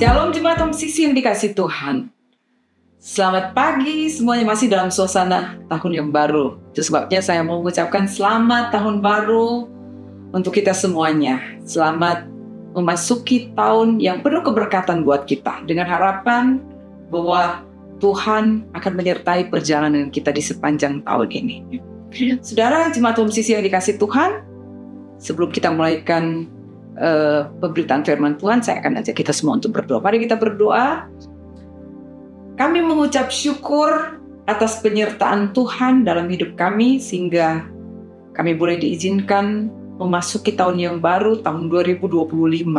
Shalom Jemaat Om Sisi yang dikasih Tuhan. Selamat pagi, semuanya masih dalam suasana tahun yang baru. Itu sebabnya saya mau mengucapkan selamat tahun baru untuk kita semuanya. Selamat memasuki tahun yang penuh keberkatan buat kita. Dengan harapan bahwa Tuhan akan menyertai perjalanan kita di sepanjang tahun ini. Saudara Jemaat Om Sisi yang dikasih Tuhan, sebelum kita mulaikan pemberitaan firman Tuhan, saya akan ajak kita semua untuk berdoa. Mari kita berdoa. Kami mengucap syukur atas penyertaan Tuhan dalam hidup kami, sehingga kami boleh diizinkan memasuki tahun yang baru, tahun 2025.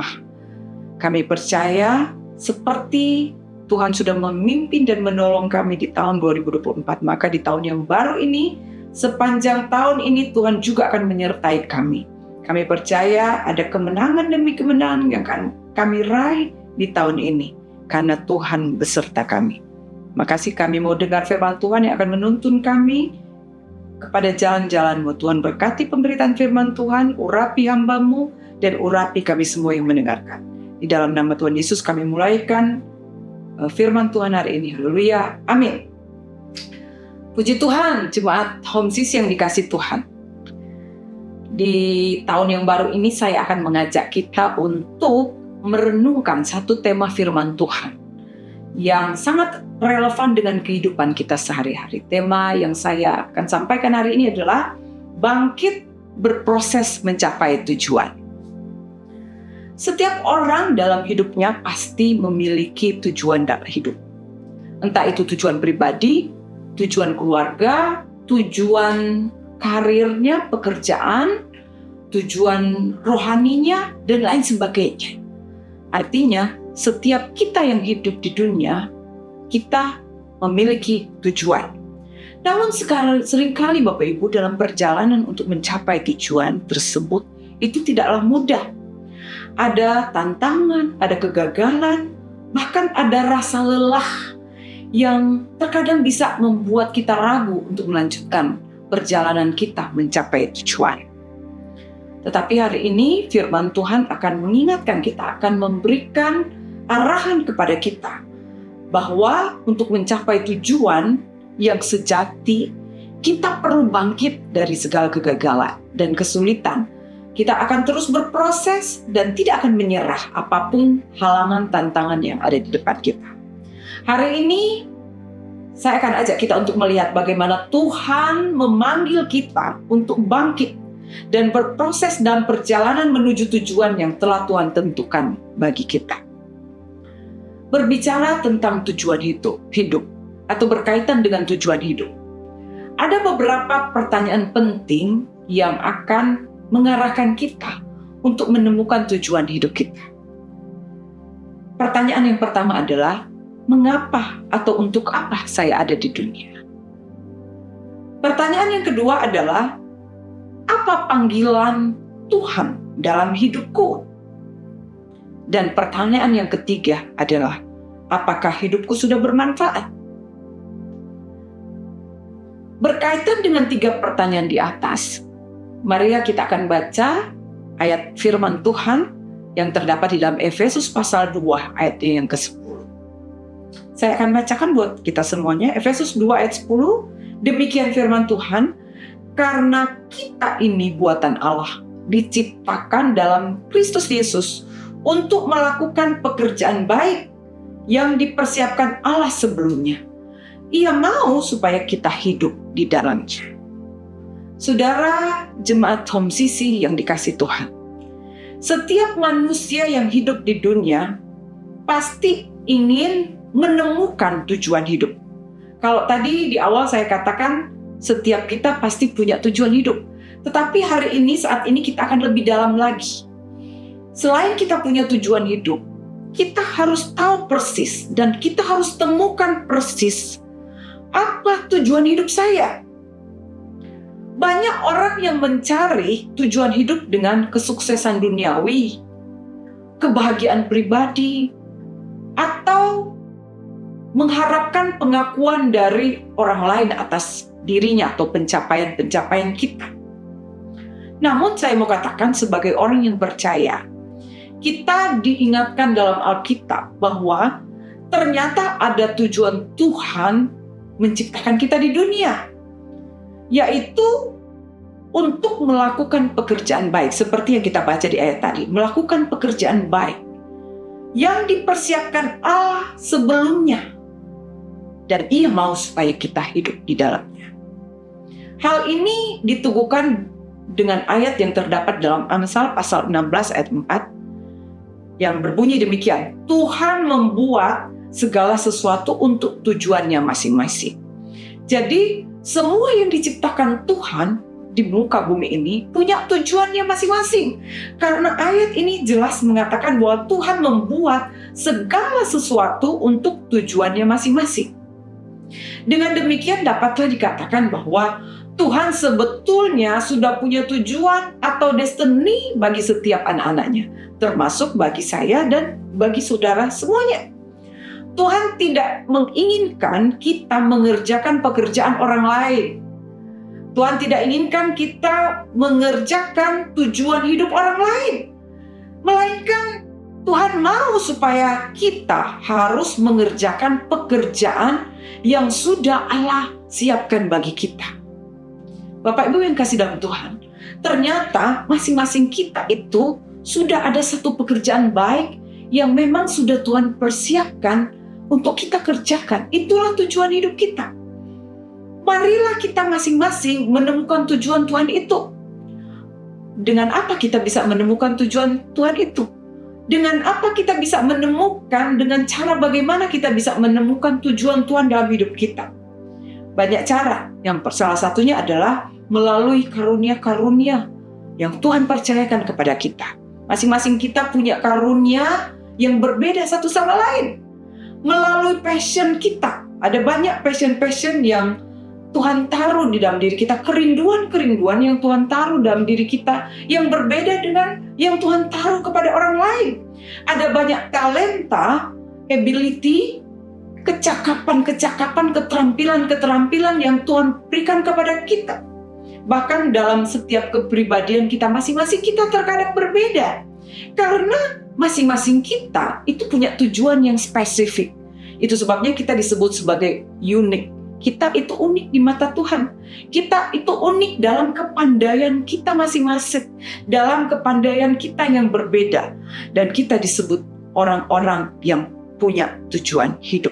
Kami percaya seperti Tuhan sudah memimpin dan menolong kami di tahun 2024, maka di tahun yang baru ini, sepanjang tahun ini Tuhan juga akan menyertai kami. Kami percaya ada kemenangan demi kemenangan yang akan kami raih di tahun ini, karena Tuhan beserta kami. Makasih kami mau dengar firman Tuhan yang akan menuntun kami kepada jalan-jalan-Mu. Tuhan berkati pemberitaan firman Tuhan, urapi hamba-Mu, dan urapi kami semua yang mendengarkan. Di dalam nama Tuhan Yesus kami mulaikan firman Tuhan hari ini. Haleluya, amin. Puji Tuhan, Jemaat Home Sisi yang dikasih Tuhan. Di tahun yang baru ini saya akan mengajak kita untuk merenungkan satu tema firman Tuhan yang sangat relevan dengan kehidupan kita sehari-hari. Tema yang saya akan sampaikan hari ini adalah bangkit berproses mencapai tujuan. Setiap orang dalam hidupnya pasti memiliki tujuan dalam hidup. Entah itu tujuan pribadi, tujuan keluarga, tujuan karirnya, pekerjaan, tujuan rohaninya, dan lain sebagainya. Artinya, setiap kita yang hidup di dunia, kita memiliki tujuan. Namun seringkali Bapak Ibu dalam perjalanan untuk mencapai tujuan tersebut, itu tidaklah mudah. Ada tantangan, ada kegagalan, bahkan ada rasa lelah yang terkadang bisa membuat kita ragu untuk melanjutkan perjalanan kita mencapai tujuan. Tetapi hari ini firman Tuhan akan mengingatkan kita, akan memberikan arahan kepada kita bahwa untuk mencapai tujuan yang sejati, kita perlu bangkit dari segala kegagalan dan kesulitan. Kita akan terus berproses dan tidak akan menyerah apapun halangan tantangan yang ada di depan kita. Hari ini saya akan ajak kita untuk melihat bagaimana Tuhan memanggil kita untuk bangkit dan berproses dalam perjalanan menuju tujuan yang telah Tuhan tentukan bagi kita. Berbicara tentang tujuan hidup atau berkaitan dengan tujuan hidup, ada beberapa pertanyaan penting yang akan mengarahkan kita untuk menemukan tujuan hidup kita. Pertanyaan yang pertama adalah, mengapa atau untuk apa saya ada di dunia? Pertanyaan yang kedua adalah, apa panggilan Tuhan dalam hidupku? Dan pertanyaan yang ketiga adalah, apakah hidupku sudah bermanfaat? Berkaitan dengan tiga pertanyaan di atas, mari kita akan baca ayat firman Tuhan yang terdapat di dalam Efesus pasal 2 ayat yang ke-10. Saya akan bacakan buat kita semuanya. Efesus 2 ayat 10. Demikian firman Tuhan, karena kita ini buatan Allah, diciptakan dalam Kristus Yesus untuk melakukan pekerjaan baik yang dipersiapkan Allah sebelumnya. Ia mau supaya kita hidup di dalamnya. Saudara Jemaat Home Sisi yang dikasih Tuhan, setiap manusia yang hidup di dunia pasti ingin menemukan tujuan hidup. Kalau tadi di awal saya katakan setiap kita pasti punya tujuan hidup. Tetapi hari ini, saat ini kita akan lebih dalam lagi. Selain kita punya tujuan hidup, kita harus tahu persis dan kita harus temukan persis apa tujuan hidup saya. Banyak orang yang mencari tujuan hidup dengan kesuksesan duniawi, kebahagiaan pribadi, atau mengharapkan pengakuan dari orang lain atas dirinya atau pencapaian-pencapaian kita. Namun saya mau katakan sebagai orang yang percaya, kita diingatkan dalam Alkitab bahwa ternyata ada tujuan Tuhan menciptakan kita di dunia, yaitu untuk melakukan pekerjaan baik, seperti yang kita baca di ayat tadi, melakukan pekerjaan baik yang dipersiapkan Allah sebelumnya, dan Ia mau supaya kita hidup di dalamnya. Hal ini diteguhkan dengan ayat yang terdapat dalam Amsal pasal 16 ayat 4 yang berbunyi demikian, Tuhan membuat segala sesuatu untuk tujuannya masing-masing. Jadi semua yang diciptakan Tuhan di muka bumi ini punya tujuannya masing-masing. Karena ayat ini jelas mengatakan bahwa Tuhan membuat segala sesuatu untuk tujuannya masing-masing. Dengan demikian dapatlah dikatakan bahwa Tuhan sebetulnya sudah punya tujuan atau destiny bagi setiap anak-anaknya, termasuk bagi saya dan bagi saudara semuanya. Tuhan tidak menginginkan kita mengerjakan pekerjaan orang lain. Tuhan tidak inginkan kita mengerjakan tujuan hidup orang lain. Melainkan Tuhan mau supaya kita harus mengerjakan pekerjaan yang sudah Allah siapkan bagi kita. Bapak Ibu yang kasih dalam Tuhan, ternyata masing-masing kita itu sudah ada satu pekerjaan baik yang memang sudah Tuhan persiapkan untuk kita kerjakan. Itulah tujuan hidup kita. Marilah kita masing-masing menemukan tujuan Tuhan itu. Dengan apa kita bisa menemukan tujuan Tuhan itu? Dengan apa kita bisa menemukan, dengan cara bagaimana kita bisa menemukan tujuan Tuhan dalam hidup kita? Banyak cara. Yang salah satunya adalah melalui karunia-karunia yang Tuhan percayakan kepada kita. Masing-masing kita punya karunia yang berbeda satu sama lain. Melalui passion kita. Ada banyak passion yang Tuhan taruh di dalam diri kita, kerinduan-kerinduan yang Tuhan taruh dalam diri kita yang berbeda dengan yang Tuhan taruh kepada orang lain. Ada banyak talenta, ability, kecakapan, keterampilan yang Tuhan berikan kepada kita. Bahkan dalam setiap kepribadian kita masing-masing, kita terkadang berbeda. Karena masing-masing kita itu punya tujuan yang spesifik. Itu sebabnya kita disebut sebagai unik. Kita itu unik di mata Tuhan. Kita itu unik dalam kepandaian kita masing-masing. Dalam kepandaian kita yang berbeda. Dan kita disebut orang-orang yang punya tujuan hidup.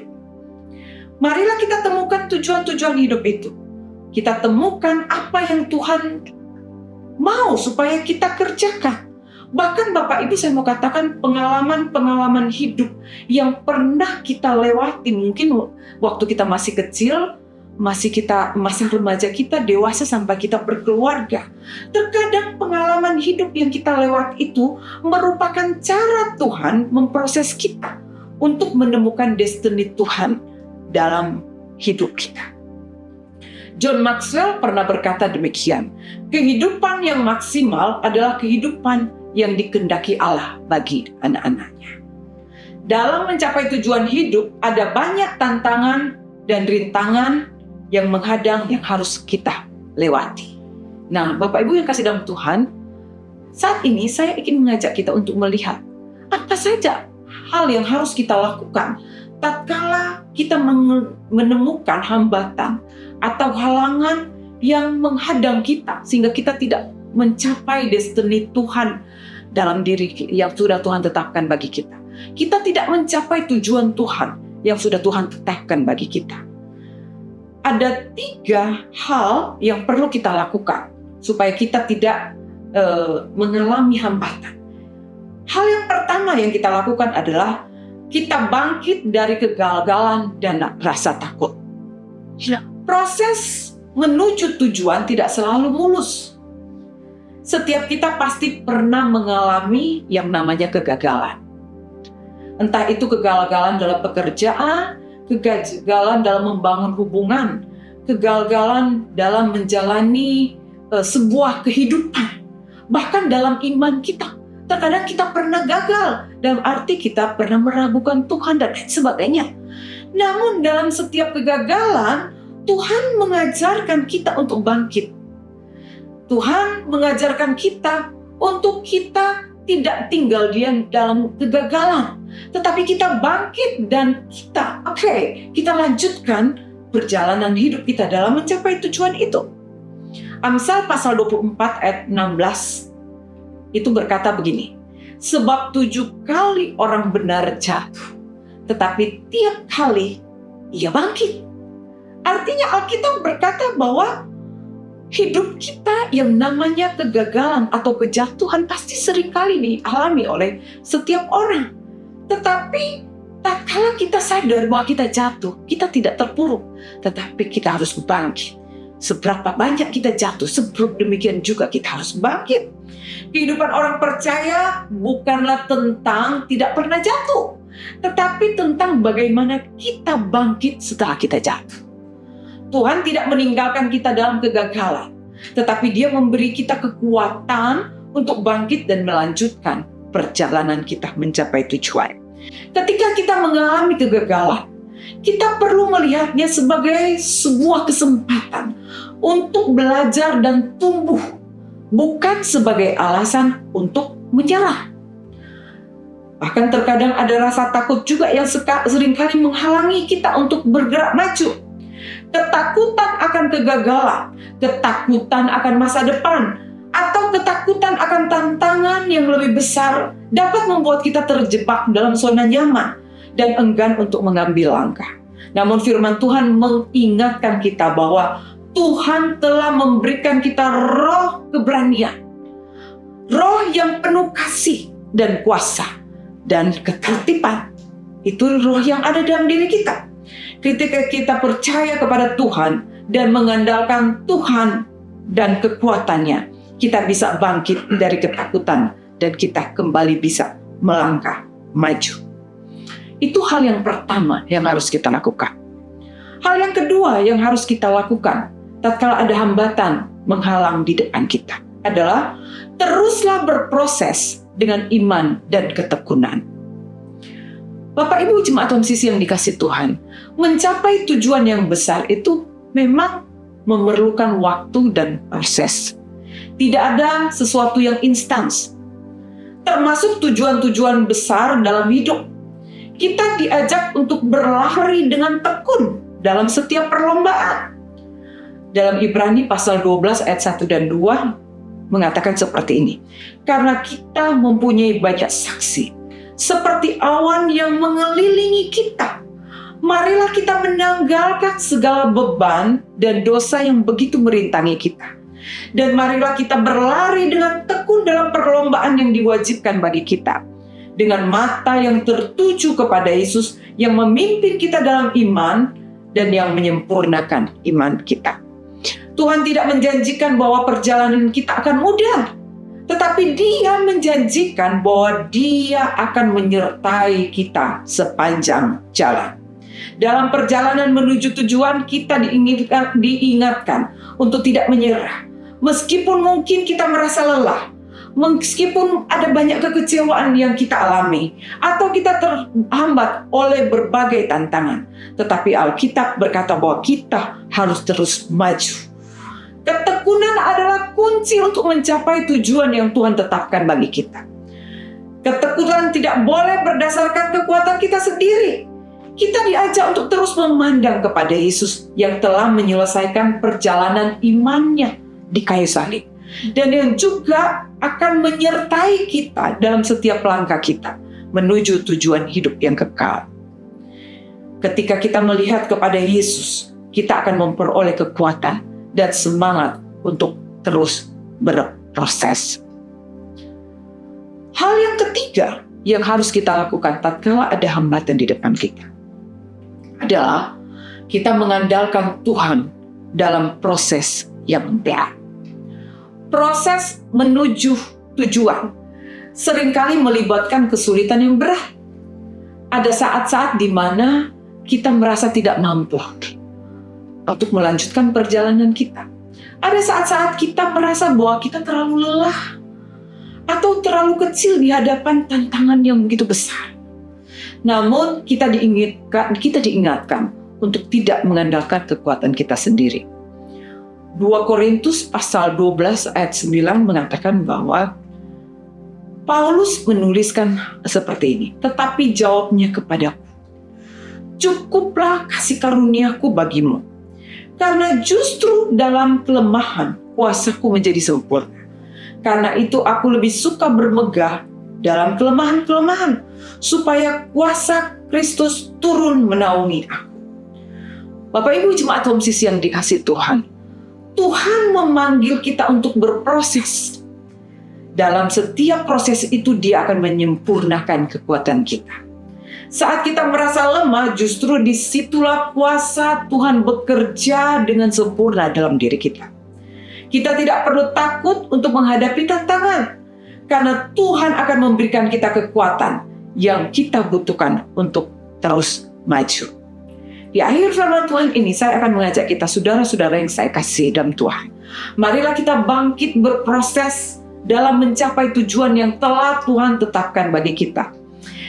Marilah kita temukan tujuan-tujuan hidup itu. Kita temukan apa yang Tuhan mau supaya kita kerjakan. Bahkan Bapak Ibu saya mau katakan pengalaman-pengalaman hidup yang pernah kita lewati. Mungkin waktu kita masih kecil, masih remaja, kita dewasa sampai kita berkeluarga. Terkadang pengalaman hidup yang kita lewat itu merupakan cara Tuhan memproses kita untuk menemukan destiny Tuhan dalam hidup kita. John Maxwell pernah berkata demikian, kehidupan yang maksimal adalah kehidupan yang dikehendaki Allah bagi anak-anaknya. Dalam mencapai tujuan hidup, ada banyak tantangan dan rintangan yang menghadang yang harus kita lewati. Nah, Bapak Ibu yang kasih dalam Tuhan, saat ini saya ingin mengajak kita untuk melihat apa saja hal yang harus kita lakukan tatkala kita menemukan hambatan atau halangan yang menghadang kita sehingga kita tidak mencapai destiny Tuhan dalam diri yang sudah Tuhan tetapkan bagi kita. Kita tidak mencapai tujuan Tuhan yang sudah Tuhan tetapkan bagi kita. Ada 3 hal yang perlu kita lakukan supaya kita tidak mengalami hambatan. Hal yang pertama yang kita lakukan adalah kita bangkit dari kegagalan dan rasa takut. Proses menuju tujuan tidak selalu mulus. Setiap kita pasti pernah mengalami yang namanya kegagalan. Entah itu kegagalan dalam pekerjaan, kegagalan dalam membangun hubungan, kegagalan dalam menjalani sebuah kehidupan. Bahkan dalam iman kita, terkadang kita pernah gagal, dalam arti kita pernah meragukan Tuhan dan sebagainya. Namun dalam setiap kegagalan, Tuhan mengajarkan kita untuk bangkit. Tuhan mengajarkan kita untuk kita tidak tinggal diam dalam kegagalan, tetapi kita bangkit dan kita lanjutkan perjalanan hidup kita dalam mencapai tujuan itu. Amsal pasal 24 ayat 16 itu berkata begini, sebab 7 kali orang benar jatuh, tetapi tiap kali ia bangkit. Artinya Alkitab berkata bahwa hidup kita yang namanya kegagalan atau kejatuhan pasti seringkali dialami oleh setiap orang. Tetapi tak kala kita sadar bahwa kita jatuh, kita tidak terpuruk, tetapi kita harus bangkit. Seberapa banyak kita jatuh, demikian juga kita harus bangkit. Kehidupan orang percaya bukanlah tentang tidak pernah jatuh, tetapi tentang bagaimana kita bangkit setelah kita jatuh. Tuhan tidak meninggalkan kita dalam kegagalan, tetapi Dia memberi kita kekuatan untuk bangkit dan melanjutkan perjalanan kita mencapai tujuan. Ketika kita mengalami kegagalan, kita perlu melihatnya sebagai sebuah kesempatan untuk belajar dan tumbuh, bukan sebagai alasan untuk menyerah. Bahkan terkadang ada rasa takut juga yang seringkali menghalangi kita untuk bergerak maju. Ketakutan akan kegagalan, ketakutan akan masa depan, atau ketakutan akan tantangan yang lebih besar dapat membuat kita terjebak dalam zona nyaman dan enggan untuk mengambil langkah. Namun firman Tuhan mengingatkan kita bahwa Tuhan telah memberikan kita roh keberanian, roh yang penuh kasih dan kuasa dan ketertiban. Itu roh yang ada dalam diri kita. Ketika kita percaya kepada Tuhan dan mengandalkan Tuhan dan kekuatannya, kita bisa bangkit dari ketakutan dan kita kembali bisa melangkah maju. Itu hal yang pertama yang harus kita lakukan. Hal yang kedua yang harus kita lakukan tatkala ada hambatan menghalang di depan kita adalah teruslah berproses dengan iman dan ketekunan. Bapak Ibu Jemaat Tomsisi yang dikasihi Tuhan, mencapai tujuan yang besar itu memang memerlukan waktu dan proses. Tidak ada sesuatu yang instan. Termasuk tujuan-tujuan besar dalam hidup. Kita diajak untuk berlari dengan tekun dalam setiap perlombaan. Dalam Ibrani pasal 12 ayat 1 dan 2 mengatakan seperti ini. Karena kita mempunyai banyak saksi, seperti awan yang mengelilingi kita. Marilah kita menanggalkan segala beban dan dosa yang begitu merintangi kita. Dan marilah kita berlari dengan tekun dalam perlombaan yang diwajibkan bagi kita. Dengan mata yang tertuju kepada Yesus yang memimpin kita dalam iman dan yang menyempurnakan iman kita. Tuhan tidak menjanjikan bahwa perjalanan kita akan mudah, tetapi Dia menjanjikan bahwa Dia akan menyertai kita sepanjang jalan. Dalam perjalanan menuju tujuan, kita diingatkan untuk tidak menyerah. Meskipun mungkin kita merasa lelah, meskipun ada banyak kekecewaan yang kita alami, atau kita terhambat oleh berbagai tantangan, tetapi Alkitab berkata bahwa kita harus terus maju. Ketekunan adalah kunci untuk mencapai tujuan yang Tuhan tetapkan bagi kita. Ketekunan tidak boleh berdasarkan kekuatan kita sendiri. Kita diajak untuk terus memandang kepada Yesus yang telah menyelesaikan perjalanan imannya di kayu salib, dan yang juga akan menyertai kita dalam setiap langkah kita menuju tujuan hidup yang kekal. Ketika kita melihat kepada Yesus, kita akan memperoleh kekuatan dan semangat untuk terus berproses. Hal yang ketiga yang harus kita lakukan tatkala ada hambatan di depan kita adalah kita mengandalkan Tuhan dalam proses yang berat. Proses menuju tujuan seringkali melibatkan kesulitan yang berat. Ada saat-saat di mana kita merasa tidak mampu untuk melanjutkan perjalanan kita. Ada saat-saat kita merasa bahwa kita terlalu lelah atau terlalu kecil di hadapan tantangan yang begitu besar. Namun kita diingatkan untuk tidak mengandalkan kekuatan kita sendiri. 2 Korintus pasal 12 ayat 9 mengatakan bahwa Paulus menuliskan seperti ini, tetapi jawabnya kepadaku, cukuplah kasih karuniaku bagimu, karena justru dalam kelemahan kuasaku menjadi sempurna. Karena itu aku lebih suka bermegah dalam kelemahan-kelemahan, supaya kuasa Kristus turun menaungi aku. Bapak Ibu jemaat Homsis yang dikasihi Tuhan, Tuhan memanggil kita untuk berproses. Dalam setiap proses itu Dia akan menyempurnakan kekuatan kita. Saat kita merasa lemah, justru disitulah kuasa Tuhan bekerja dengan sempurna dalam diri kita. Kita tidak perlu takut untuk menghadapi tantangan, karena Tuhan akan memberikan kita kekuatan yang kita butuhkan untuk terus maju. Di akhir firman Tuhan ini, saya akan mengajak kita, saudara-saudara yang saya kasih dalam Tuhan, marilah kita bangkit berproses dalam mencapai tujuan yang telah Tuhan tetapkan bagi kita.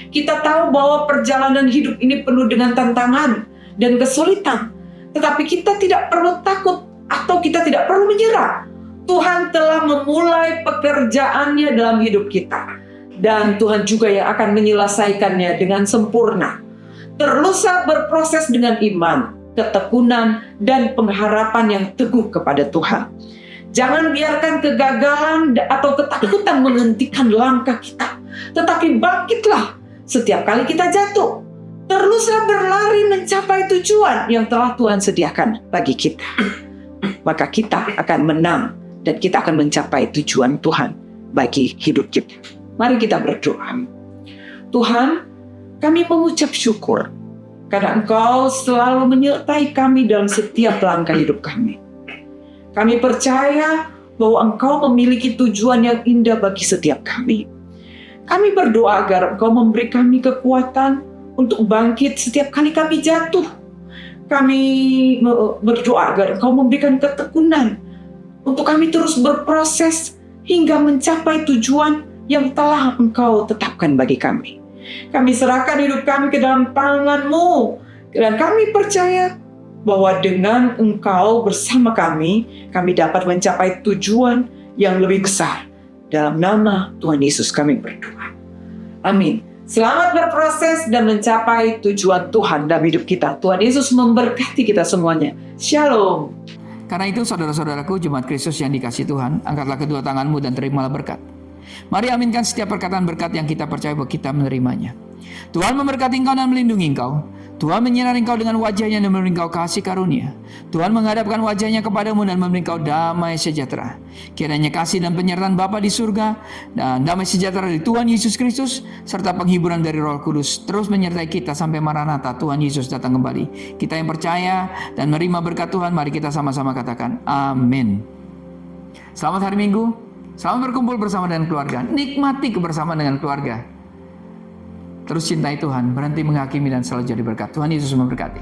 Kita tahu bahwa perjalanan hidup ini penuh dengan tantangan dan kesulitan, tetapi kita tidak perlu takut atau kita tidak perlu menyerah. Tuhan telah memulai pekerjaannya dalam hidup kita, dan Tuhan juga yang akan menyelesaikannya dengan sempurna. Teruslah berproses dengan iman, ketekunan, dan pengharapan yang teguh kepada Tuhan. Jangan biarkan kegagalan atau ketakutan menghentikan langkah kita, tetapi bangkitlah setiap kali kita jatuh. Teruslah berlari mencapai tujuan yang telah Tuhan sediakan bagi kita. Maka kita akan menang dan kita akan mencapai tujuan Tuhan bagi hidup kita. Mari kita berdoa. Tuhan, kami mengucap syukur karena Engkau selalu menyertai kami dalam setiap langkah hidup kami. Kami percaya bahwa Engkau memiliki tujuan yang indah bagi setiap kami. Kami berdoa agar Engkau memberi kami kekuatan untuk bangkit setiap kali kami jatuh. Kami berdoa agar Engkau memberikan ketekunan untuk kami terus berproses hingga mencapai tujuan yang telah Engkau tetapkan bagi kami. Kami serahkan hidup kami ke dalam tangan-Mu, dan kami percaya bahwa dengan Engkau bersama kami dapat mencapai tujuan yang lebih besar. Dalam nama Tuhan Yesus kami berdoa. Amin. Selamat berproses dan mencapai tujuan Tuhan dalam hidup kita. Tuhan Yesus memberkati kita semuanya. Shalom. Karena itu saudara-saudaraku jemaat Kristus yang dikasihi Tuhan, angkatlah kedua tanganmu dan terimalah berkat. Mari aminkan setiap perkataan berkat yang kita percaya bahwa kita menerimanya. Tuhan memberkati engkau dan melindungi engkau. Tuhan menyinari engkau dengan wajahnya dan memberi engkau kasih karunia. Tuhan menghadapkan wajahnya kepadamu dan memberi engkau damai sejahtera. Kiranya kasih dan penyertaan Bapa di surga dan damai sejahtera dari Tuhan Yesus Kristus serta penghiburan dari Roh Kudus terus menyertai kita sampai Maranatha, Tuhan Yesus datang kembali. Kita yang percaya dan menerima berkat Tuhan, mari kita sama-sama katakan amin. Selamat hari Minggu. Selamat berkumpul bersama dengan keluarga. Nikmati kebersamaan dengan keluarga. Terus cintai Tuhan, berhenti menghakimi dan selalu jadi berkat. Tuhan Yesus memberkati.